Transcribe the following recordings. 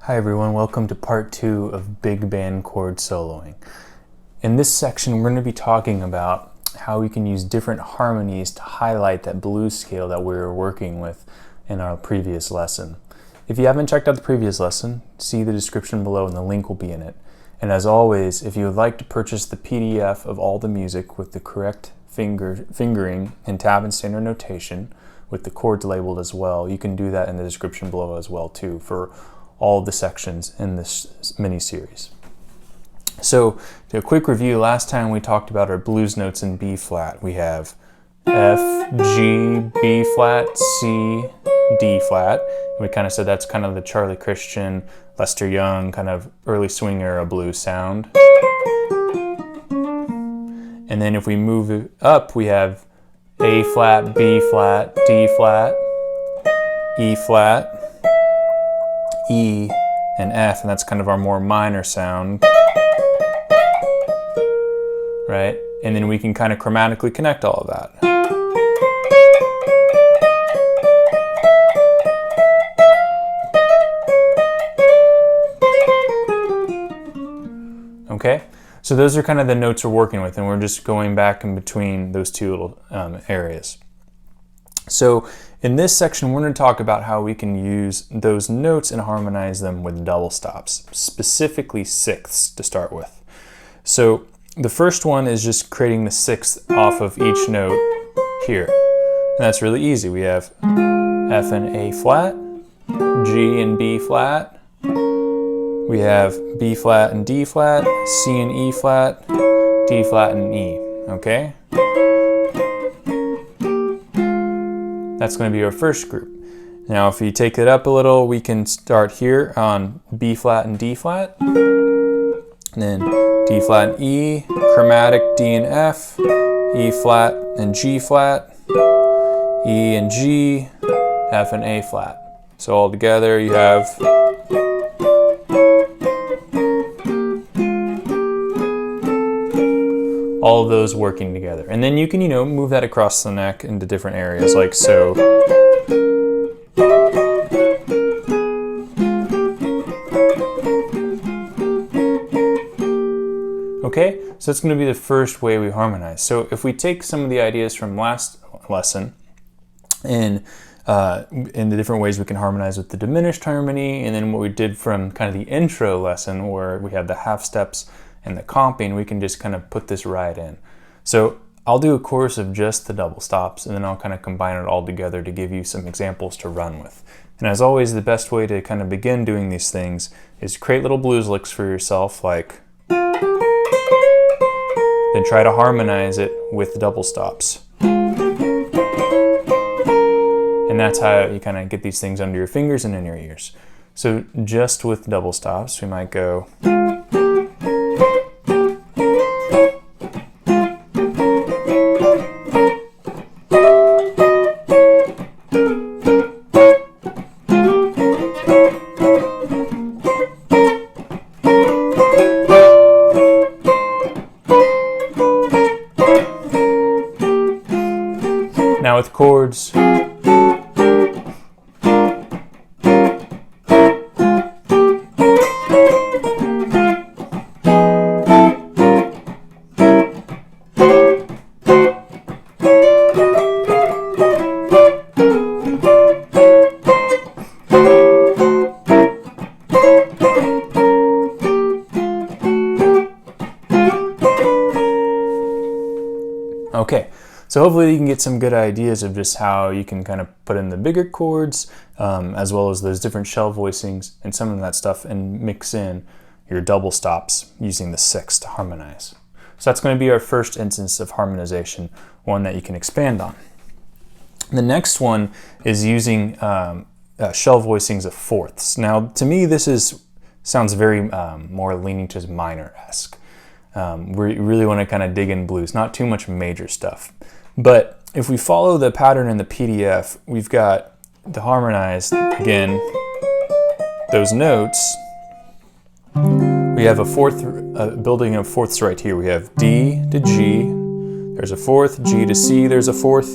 Hi everyone, welcome to part 2 of big band chord soloing. In this section we're going to be talking about how we can use different harmonies to highlight that blues scale that we were working with in our previous lesson. If you haven't checked out the previous lesson, see the description below and the link will be in it. And as always, if you would like to purchase the PDF of all the music with the correct fingering and tab and standard notation with the chords labeled as well, you can do that in the description below as well too for all of the sections in this mini-series. So, to a quick review, last time we talked about our blues notes in B flat. We have F, G, B flat, C, D flat. We kind of said that's kind of the Charlie Christian, Lester Young, kind of early swing era blues sound. And then if we move it up, we have A flat, B flat, D flat, E flat, E, and F, and that's kind of our more minor sound, right? And then we can kind of chromatically connect all of that. Okay, so those are kind of the notes we're working with, and we're just going back in between those two little areas. So in this section, we're going to talk about how we can use those notes and harmonize them with double stops, specifically sixths to start with. So the first one is just creating the sixth off of each note here. And that's really easy. We have F and A flat, G and B flat. We have B flat and D flat, C and E flat, D flat and E, okay? That's going to be our first group. Now if you take it up a little, we can start here on B flat and D flat, and then D flat and E, chromatic D and F, E flat and G flat, E and G, F and A flat. So all together you have all of those working together. And then you can, move that across the neck into different areas like so. Okay, so that's going to be the first way we harmonize. So if we take some of the ideas from last lesson and in the different ways we can harmonize with the diminished harmony, and then what we did from kind of the intro lesson where we have the half steps and the comping, we can just kind of put this right in. So I'll do a course of just the double stops, and then I'll kind of combine it all together to give you some examples to run with. And as always, the best way to kind of begin doing these things is create little blues licks for yourself, like, then try to harmonize it with the double stops. And that's how you kind of get these things under your fingers and in your ears. So just with double stops, we might go. Now with chords, okay, so hopefully you can get some good ideas of just how you can kind of put in the bigger chords as well as those different shell voicings and some of that stuff, and mix in your double stops using the sixth to harmonize. So that's going to be our first instance of harmonization, one that you can expand on. The next one is using shell voicings of fourths. Now to me this sounds very more leaning to minor-esque. We really want to kind of dig in blues, not too much major stuff. But if we follow the pattern in the PDF, we've got to harmonize, again, those notes. We have a fourth, building of fourths right here. We have D to G, there's a fourth, G to C, there's a fourth,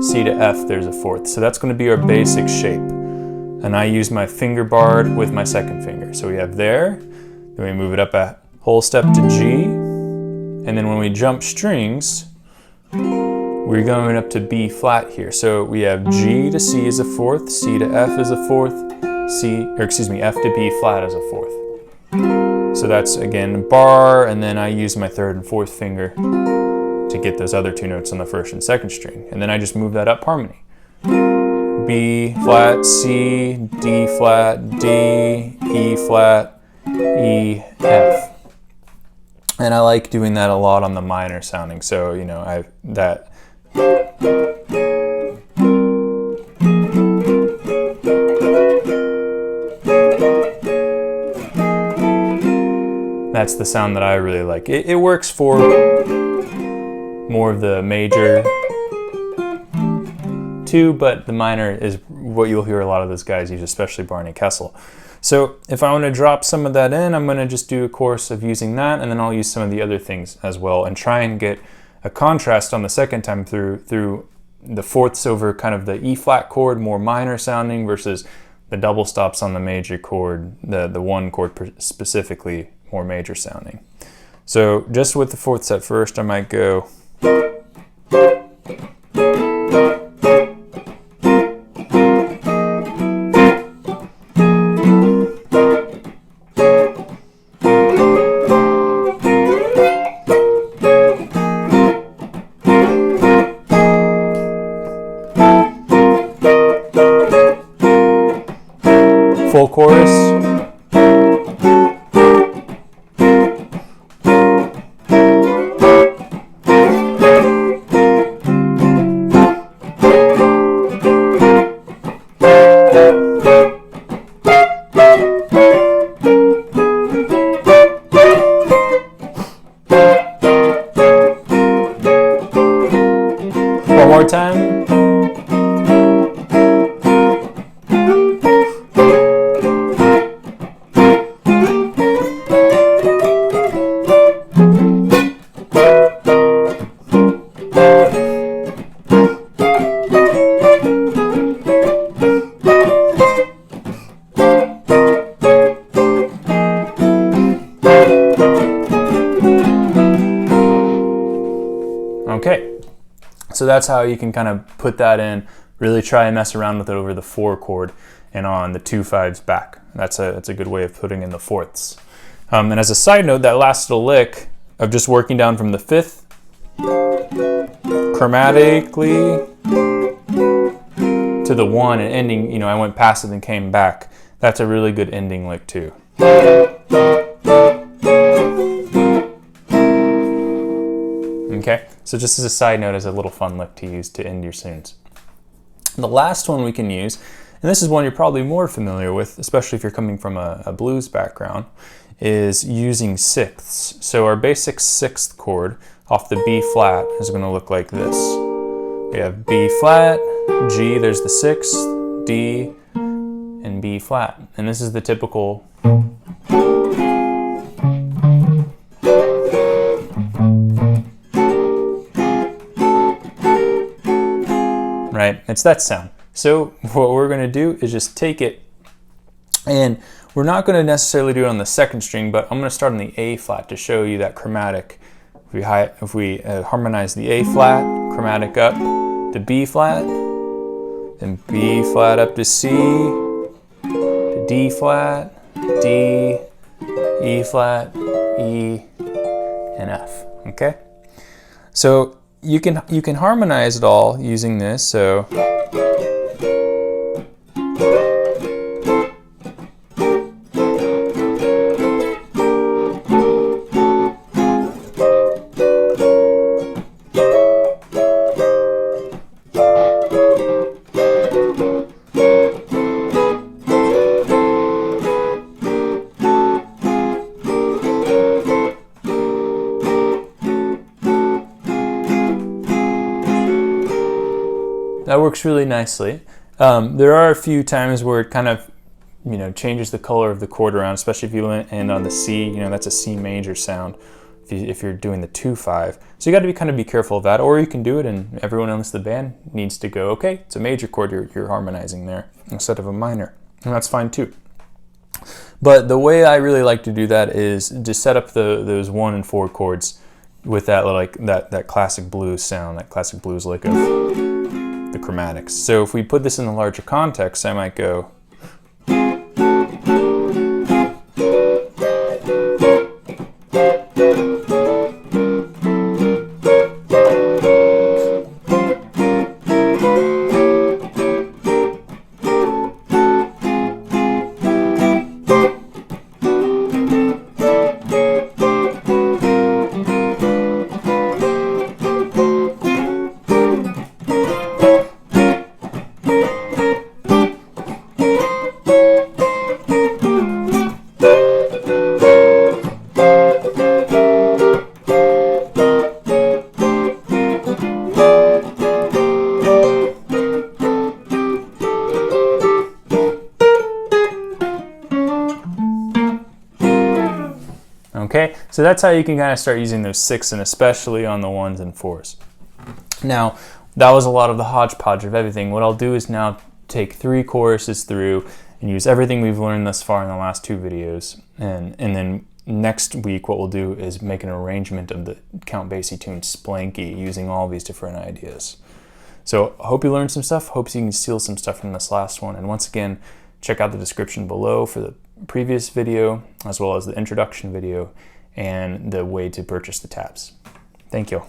C to F, there's a fourth. So that's going to be our basic shape. and I use my finger barred with my second finger. So we have there, then we move it up a whole step to G, and then when we jump strings, we're going up to B flat here. So we have G to C as a fourth, C to F as a fourth, F to B flat as a fourth. So that's again bar, and then I use my third and fourth finger to get those other two notes on the first and second string. And then I just move that up harmony. B flat, C, D flat, D, E flat, E, F. And I like doing that a lot on the minor sounding. So, you know, that's the sound that I really like. It works for more of the major too, but the minor is what you'll hear a lot of those guys use, especially Barney Kessel. So if I want to drop some of that in, I'm going to just do a course of using that, and then I'll use some of the other things as well and try and get a contrast on the second time through the fourths over kind of the E flat chord, more minor sounding, versus the double stops on the major chord, the one chord specifically more major sounding. So just with the fourths at first, I might go full chorus. One more time. Okay, so that's how you can kind of put that in, really try and mess around with it over the 4 chord and on the 2 5s back. That's a good way of putting in the fourths. And as a side note, that last little lick of just working down from the 5th chromatically to the 1 and ending, you know, I went past it and came back. That's a really good ending lick too. Okay, so just as a side note, as a little fun lick to use to end your tunes. The last one we can use, and this is one you're probably more familiar with, especially if you're coming from a blues background, is using sixths. So our basic 6th chord off the B flat is going to look like this. We have B flat, G, there's the 6th, D, and B flat. And this is the typical right? It's that sound. So what we're going to do is just take it, and we're not going to necessarily do it on the 2nd string, but I'm going to start on the A flat to show you that chromatic. If we harmonize the A flat, chromatic up to B flat, then B flat up to C, to D flat, D, E flat, E, and F. Okay? So you can harmonize it all using this. So that works really nicely. There are a few times where it kind of, you know, changes the color of the chord around, especially if you end on the C. You know, that's a C major sound if you're doing the 2/5. So you got to be careful of that, or you can do it and everyone else in the band needs to go, okay, it's a major chord you're harmonizing there instead of a minor. and that's fine too. But the way I really like to do that is just set up those 1 and 4 chords with that that classic blues sound, that classic blues lick of the chromatics. So if we put this in the larger context, I might go. Okay, so that's how you can kind of start using those 6 and especially on the 1s and 4s. Now, that was a lot of the hodgepodge of everything. What I'll do is now take 3 choruses through and use everything we've learned thus far in the last 2 videos. And then next week what we'll do is make an arrangement of the Count Basie tune Splanky using all these different ideas. So I hope you learned some stuff. Hope you can steal some stuff from this last one. And once again, check out the description below for the previous video, as well as the introduction video and the way to purchase the tabs. Thank you.